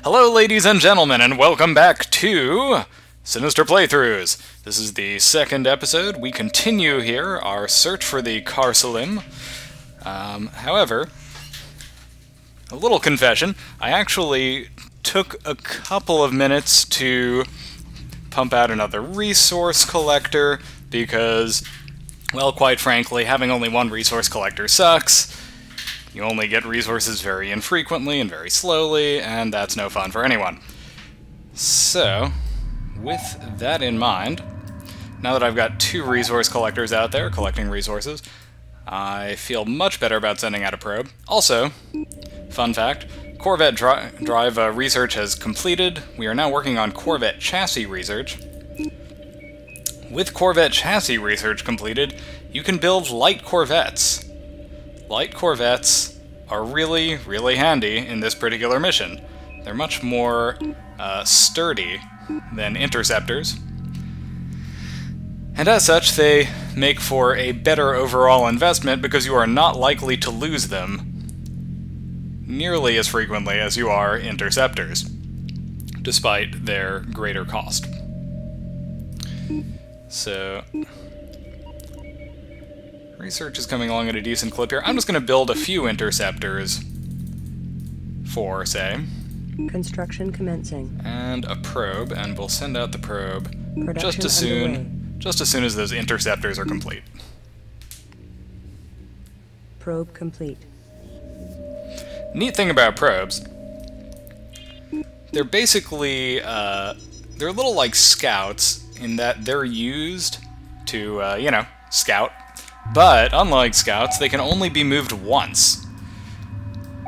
Hello, ladies and gentlemen, and welcome back to Sinister Playthroughs. This is the second episode. We continue here our search for the Khar-Selim. However, a little confession, I actually took a couple of minutes to pump out another resource collector because, well, quite frankly, having only one resource collector sucks. You only get resources very infrequently and very slowly, and that's no fun for anyone. So, with that in mind, now that I've got two resource collectors out there collecting resources, I feel much better about sending out a probe. Also, fun fact, Corvette drive research has completed. We are now working on Corvette chassis research. With Corvette chassis research completed, you can build light Corvettes. Light Corvettes are really, really handy in this particular mission. They're much more sturdy than interceptors, and as such they make for a better overall investment because you are not likely to lose them nearly as frequently as you are interceptors, despite their greater cost. So, research is coming along at a decent clip here. I'm just going to build a few interceptors for, say, construction commencing, and a probe, and we'll send out the probe production just as soon as those interceptors are complete. Probe complete. Neat thing about probes, they're basically they're a little like scouts in that they're used to you know, scout. But, unlike scouts, they can only be moved once.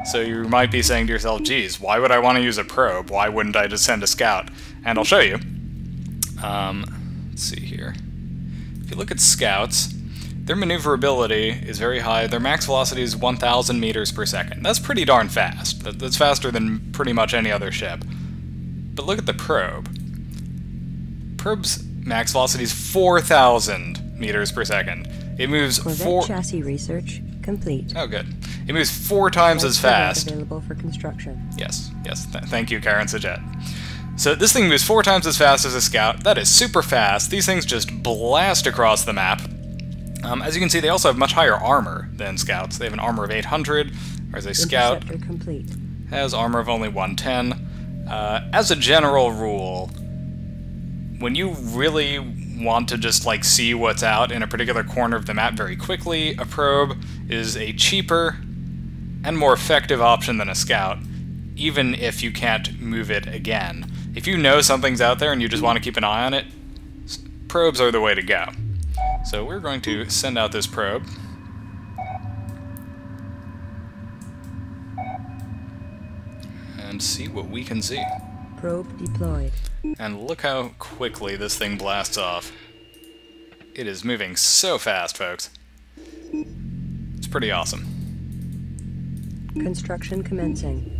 So you might be saying to yourself, geez, why would I want to use a probe? Why wouldn't I just send a scout? And I'll show you. Let's see here. If you look at scouts, their maneuverability is very high. Their max velocity is 1,000 meters per second. That's pretty darn fast. That's faster than pretty much any other ship. But look at the probe. Probe's max velocity is 4,000 meters per second. It moves Corvette chassis research complete. Oh, good. It moves 4 times as fast. Available for construction. Yes, yes. Thank you, Karen Sajet. So this thing moves 4 times as fast as a scout. That is super fast. These things just blast across the map. As you can see, they also have much higher armor than scouts. They have an armor of 800, whereas a scout complete. has armor of only 110. As a general rule, when you really want to just like see what's out in a particular corner of the map very quickly, a probe is a cheaper and more effective option than a scout, even if you can't move it again. If you know something's out there and you just want to keep an eye on it, probes are the way to go. So we're going to send out this probe. And see what we can see. Probe deployed. And look how quickly this thing blasts off. It is moving so fast, folks. It's pretty awesome. Construction commencing.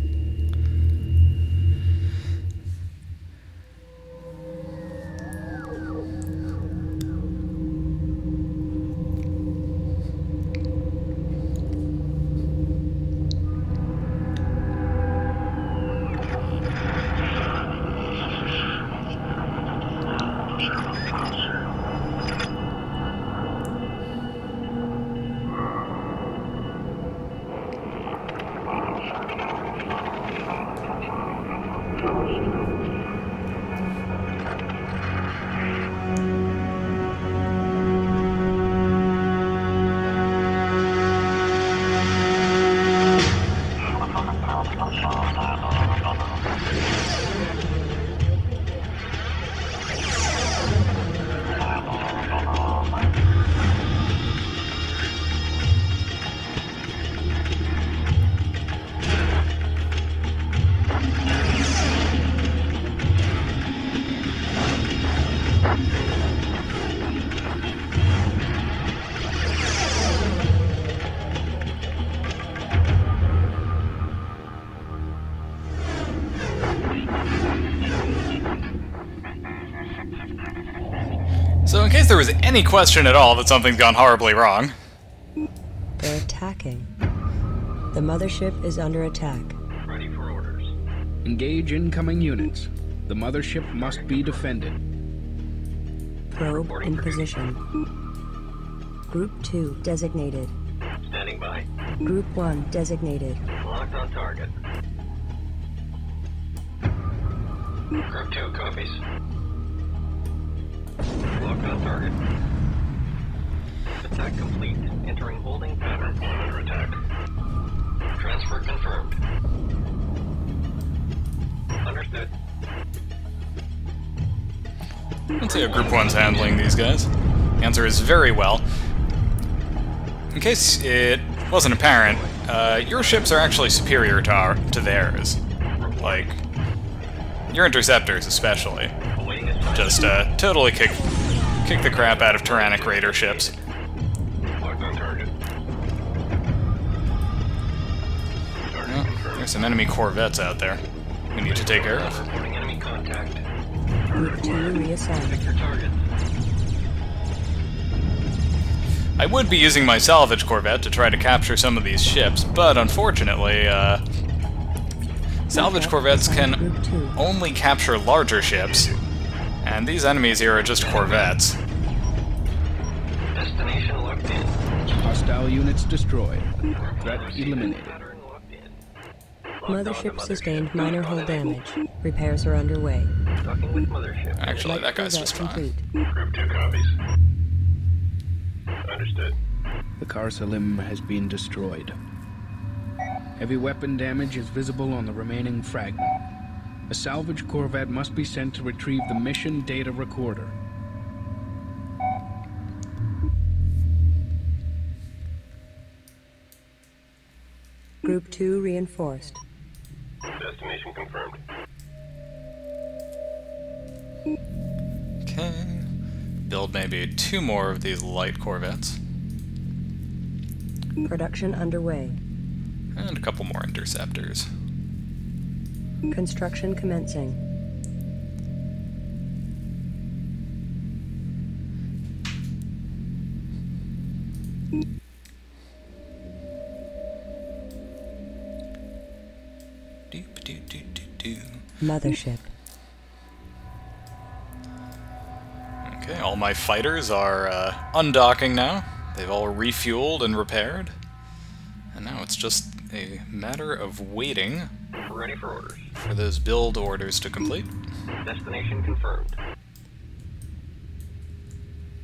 So in case there was any question at all that something's gone horribly wrong... They're attacking. The mothership is under attack. Ready for orders. Engage incoming units. The mothership must be defended. Probe in position. Group 2 designated. Standing by. Group 1 designated. Locked on target. Group 2 copies. Locked on target. Attack complete. Entering holding pattern. Under attack. Transfer confirmed. Understood. Let's see how Group 1's handling these guys. The answer is very well. In case it wasn't apparent, your ships are actually superior to theirs. Like, your interceptors especially. Just totally kick the crap out of Tyrannic Raider ships. Locked on target. Well, there's some enemy corvettes out there we need to take care of. Reporting enemy contact. Group 2 reassigned. Pick your target. I would be using my salvage corvette to try to capture some of these ships, but unfortunately, salvage corvettes can Group 2. only capture larger ships, and these enemies here are just corvettes. Destination locked in. Hostile units destroyed. Threat eliminated. Pattern locked in. Mothership sustained minor hull damage. Repairs are underway. Docking with mothership. Actually, Light that guy's corvette just fine. complete. Group 2 copies. Understood. The Khar-Selim has been destroyed. Heavy weapon damage is visible on the remaining fragment. A salvage corvette must be sent to retrieve the mission data recorder. Group 2 reinforced. Destination confirmed. Okay. Build maybe 2 more of these light corvettes. Production underway. And a couple more interceptors. Construction commencing. Mothership. Okay, all my fighters are undocking now. They've all refueled and repaired. And now it's just a matter of waiting Ready for orders. for those build orders to complete. Destination confirmed.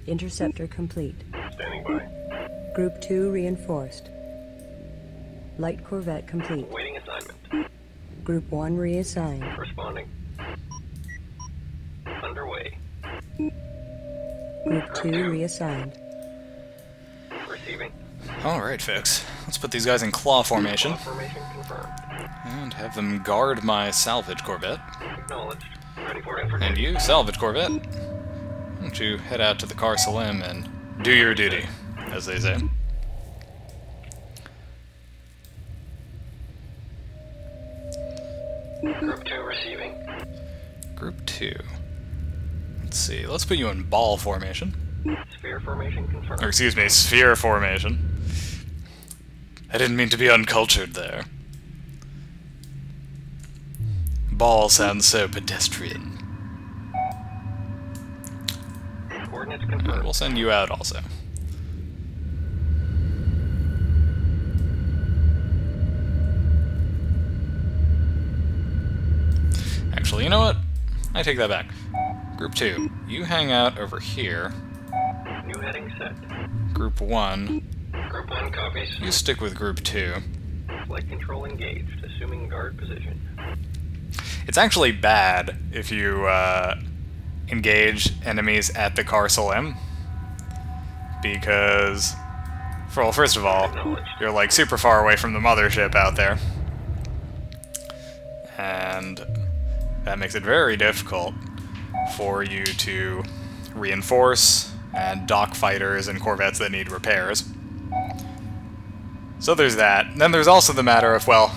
Interceptor complete. Standing by. Group 2 reinforced. Light corvette complete. Waiting assignment. Group 1 reassigned. Responding. Underway. Group 2 reassigned. Receiving. Alright, folks. Let's put these guys in claw formation Formation confirmed. and have them guard my salvage corvette. Acknowledged. Ready for And infantry. you, salvage corvette, why don't you head out to the Khar-Selim and do your duty, as they say. Group 2 receiving. Group 2. Let's see, let's put you in ball formation. Sphere formation confirmed. Or excuse me, sphere formation. I didn't mean to be uncultured there. Ball sounds so pedestrian. Coordinates And confirmed. we'll send you out also. Actually, you know what? I take that back. Group 2, you hang out over here. New heading set. Group 1, Group 1 copies. you stick with Group 2. Flight control engaged. Assuming guard position. It's actually bad if you engage enemies at the Khar-Selim, because, well, first of all, you're like super far away from the mothership out there, and that makes it very difficult for you to reinforce and dock fighters and corvettes that need repairs. So there's that. And then there's also the matter of, well,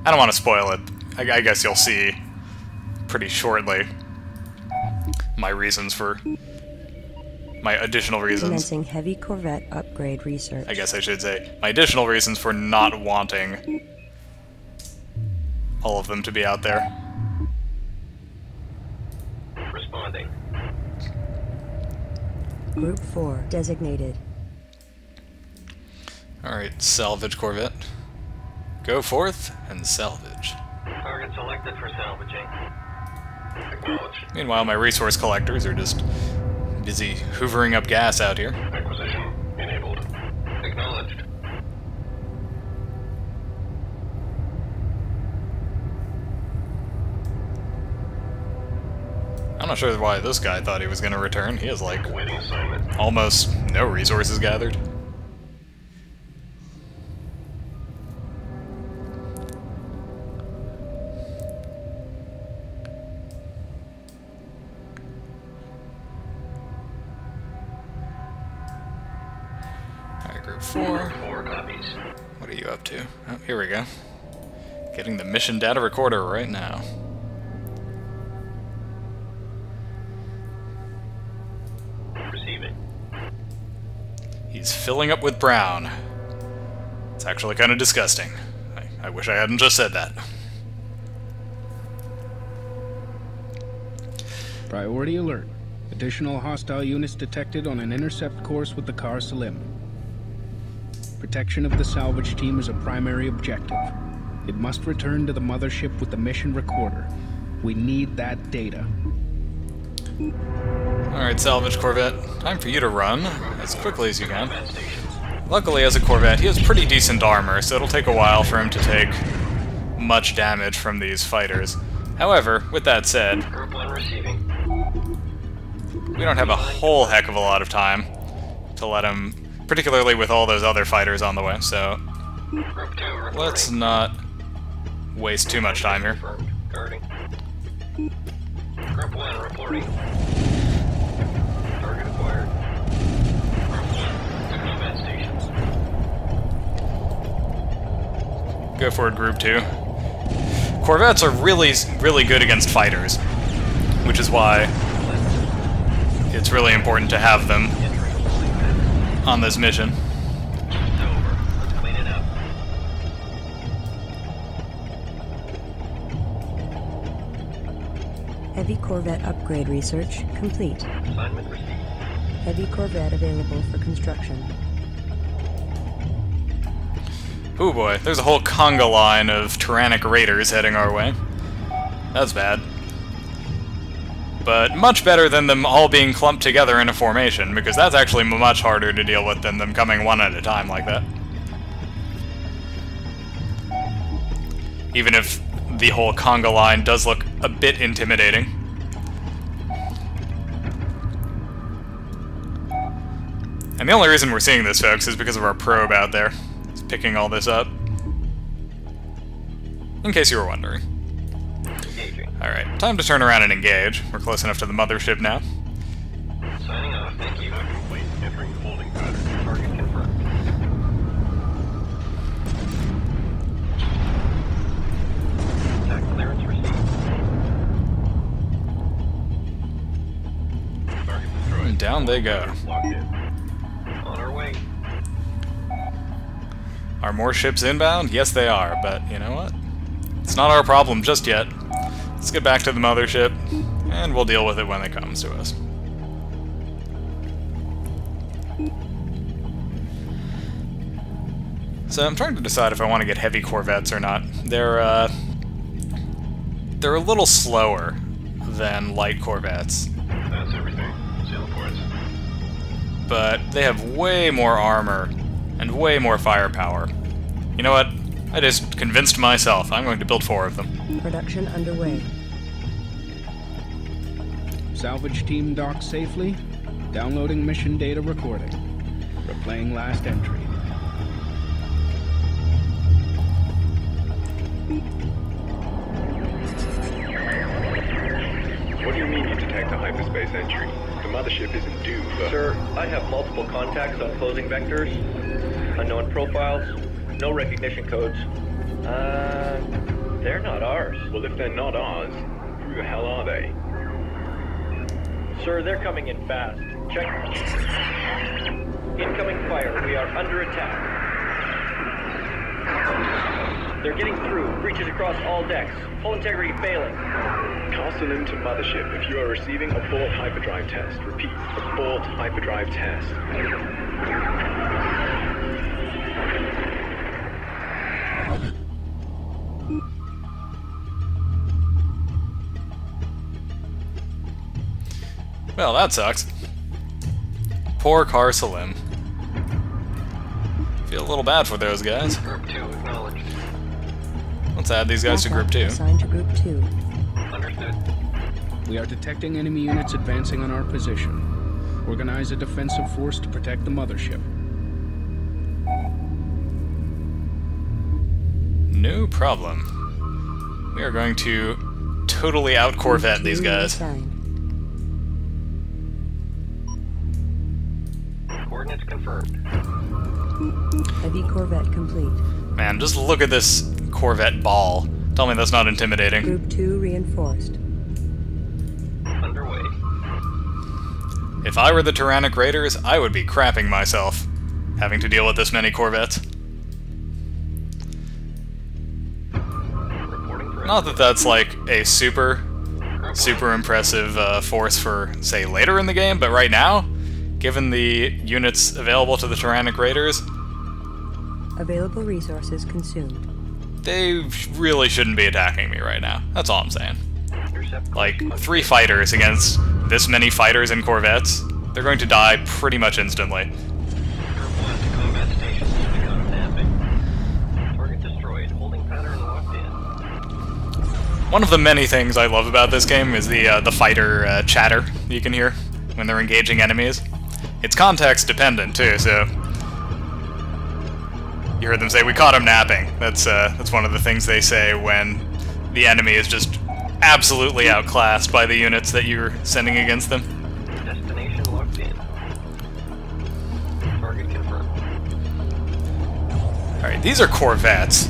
I don't want to spoil it. I guess you'll see pretty shortly my reasons for... my additional reasons. Commencing heavy corvette upgrade research. I guess I should say my additional reasons for not wanting all of them to be out there. Responding. Group 4 designated. Alright, salvage corvette. Go forth and salvage. Target selected for salvaging. Acknowledged. Meanwhile, my resource collectors are just busy hoovering up gas out here. Acquisition enabled. Acknowledged. I'm not sure why this guy thought he was going to return. He has, like, Awaiting assignment. almost no resources gathered. Alright, group 4. 4 copies. What are you up to? Oh, here we go. Getting the mission data recorder right now. Receiving. He's filling up with brown. It's actually kind of disgusting. I wish I hadn't just said that. Priority alert. Additional hostile units detected on an intercept course with the Khar-Selim. Protection of the salvage team is a primary objective. It must return to the mothership with the mission recorder. We need that data. Alright, salvage corvette. Time for you to run as quickly as you can. Luckily, as a corvette, he has pretty decent armor, so it'll take a while for him to take much damage from these fighters. However, with that said, Group 1 receiving. we don't have a whole heck of a lot of time to let him, particularly with all those other fighters on the way, so Group 2 reporting. let's not waste too much time here. Confirmed. Guarding. Group 1 reporting. Target acquired. Group 1 to combat stations. Go for it, Group 2. Corvettes are really good against fighters, which is why it's really important to have them on this mission. It's over. Let's clean it up. Heavy Corvette upgrade research complete. Assignment received. Heavy Corvette available for construction. Oh boy, there's a whole conga line of tyrannic raiders heading our way. That's bad. But much better than them all being clumped together in a formation, because that's actually much harder to deal with than them coming one at a time like that. Even if the whole conga line does look a bit intimidating. And the only reason we're seeing this, folks, is because of our probe out there. It's picking all this up. In case you were wondering. Engaging. Alright, time to turn around and engage. We're close enough to the mothership now. Signing off. Thank you. Complete. Entering holding pattern. Target confirmed. Attack clearance received. Target destroyed. And down they go. Locked in. On our way. Are more ships inbound? Yes, they are, but you know what? It's not our problem just yet. Let's get back to the mothership, and we'll deal with it when it comes to us. So I'm trying to decide if I want to get heavy corvettes or not. They're a little slower than light corvettes, That's everything. Sail ports. but they have way more armor and way more firepower. You know what? I just convinced myself. I'm going to build 4 of them. Production underway. Salvage team docks safely. Downloading mission data recording. Replaying last entry. What do you mean you detect a hyperspace entry? The mothership isn't due for... Sir, I have multiple contacts on closing vectors, unknown profiles, no recognition codes. They're not ours. Well, if they're not ours, who the hell are they? Sir, they're coming in fast. Check. Incoming fire. We are under attack. They're getting through. Breaches across all decks. Hull integrity failing. Khar-Selim to mothership. If you are receiving, abort hyperdrive test. Repeat, abort hyperdrive test. Well, that sucks. Poor Khar-Selim. Feel a little bad for those guys. Group 2 acknowledged. Let's add these guys to Group 2. Assigned to Group 2. Understood. We are detecting enemy units advancing on our position. Organize a defensive force to protect the mothership. No problem. We are going to totally out-Corvette these guys. Assigned. Coordinates confirmed. Heavy Corvette complete. Man, just look at this Corvette ball. Tell me that's not intimidating. Group 2 reinforced. Underway. If I were the Tyrannic Raiders, I would be crapping myself, having to deal with this many Corvettes. Reporting for Not that that's like a super impressive force for, say, later in the game, but right now, given the units available to the Tyrannic Raiders, Available resources consumed. they really shouldn't be attacking me right now. That's all I'm saying. intercept. Like, 3 fighters against this many fighters and Corvettes, they're going to die pretty much instantly. Group 1 to combat stations. Begun mapping. Target destroyed. Holding pattern locked in. One of the many things I love about this game is the fighter chatter you can hear when they're engaging enemies. It's context dependent too, so you heard them say, "We caught him napping." That's one of the things they say when the enemy is just absolutely outclassed by the units that you're sending against them. Destination locked in. Target confirmed. Alright, these are Corvettes.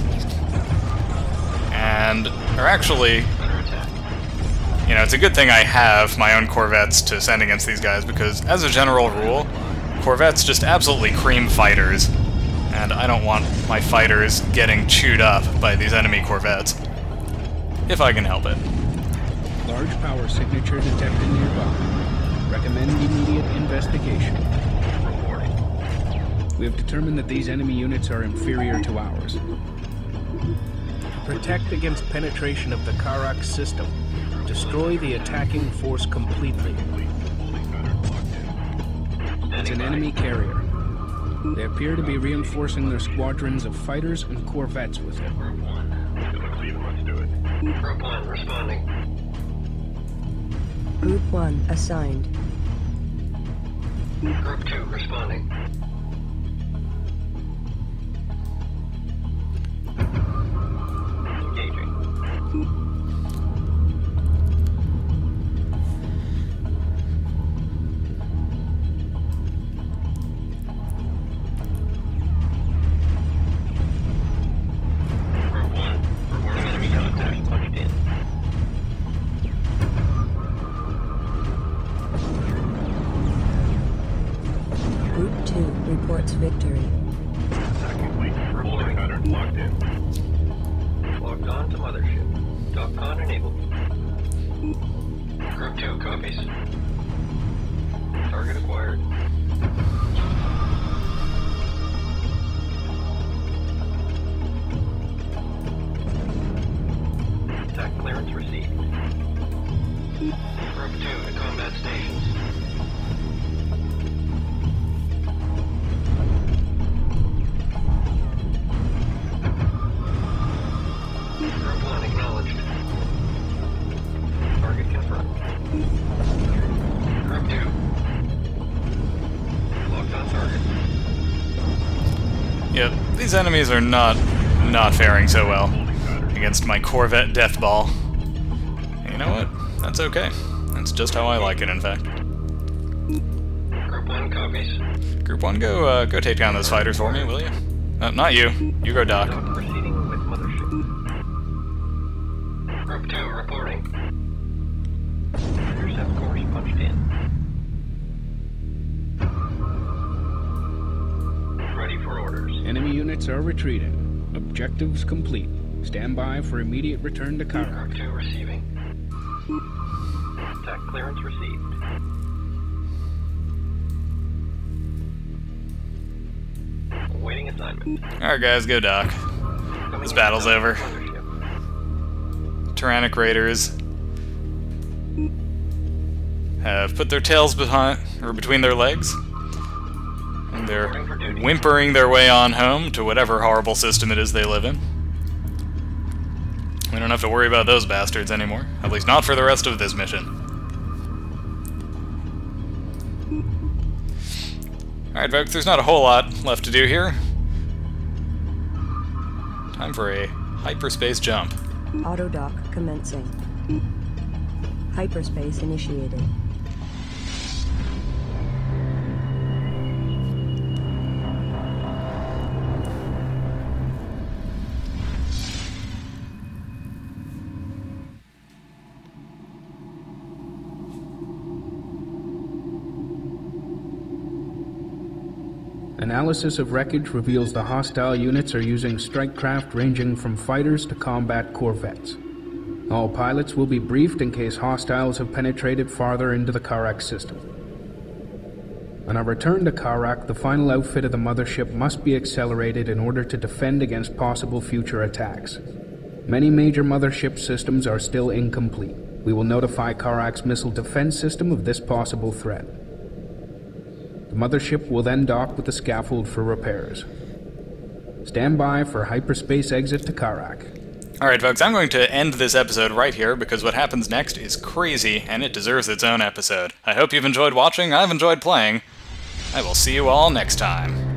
And are actually, Under attack. you know, it's a good thing I have my own Corvettes to send against these guys, because as a general rule, Corvettes just absolutely cream fighters. And I don't want my fighters getting chewed up by these enemy Corvettes. If I can help it. Large power signature detected nearby. Recommend immediate investigation. Reporting. We have determined that these enemy units are inferior to ours. Protect against penetration of the Karak system. Destroy the attacking force completely. It's an enemy carrier. They appear to be reinforcing their squadrons of fighters and corvettes with it. Group 1. Let's do it. Group 1 responding. Group 1 assigned. Group 2 responding. Engaging. Group 1 reporting enemy contact. Punched in. Group 2 reports victory. Holding pattern locked in. Logged on to mothership. DocCon enabled. Group 2 copies. Target acquired. Attack clearance received. Group 2 to combat stations. Group 1 acknowledged. Target confirmed. Group 2. Locked on target. Yep, these enemies are not faring so well against my Corvette Deathball. And you know what? That's okay. That's just how I like it, in fact. Group 1 copies. Group 1, go take down those fighters for me, will you? Not you. You go, Doc. Proceeding with mothership. Group 2 reporting. Intercept course punched in. Ready for orders. Enemy units are retreating. Objectives complete. Stand by for immediate return to Khar. Mark 2 receiving. Attack clearance received. Awaiting assignment. Alright guys, go dock. This battle's over. Tyrannic Raiders have put their tails between their legs, and they're whimpering their way on home to whatever horrible system it is they live in. We don't have to worry about those bastards anymore, at least not for the rest of this mission. Alright folks, there's not a whole lot left to do here. Time for a hyperspace jump. Auto dock commencing. Hyperspace initiated. Analysis of wreckage reveals the hostile units are using strike craft ranging from fighters to combat corvettes. All pilots will be briefed in case hostiles have penetrated farther into the Karak system. On our return to Karak, the final outfit of the mothership must be accelerated in order to defend against possible future attacks. Many major mothership systems are still incomplete. We will notify Karak's missile defense system of this possible threat. The mothership will then dock with the scaffold for repairs. Stand by for hyperspace exit to Karak. Alright folks, I'm going to end this episode right here because what happens next is crazy and it deserves its own episode. I hope you've enjoyed watching, I've enjoyed playing. I will see you all next time.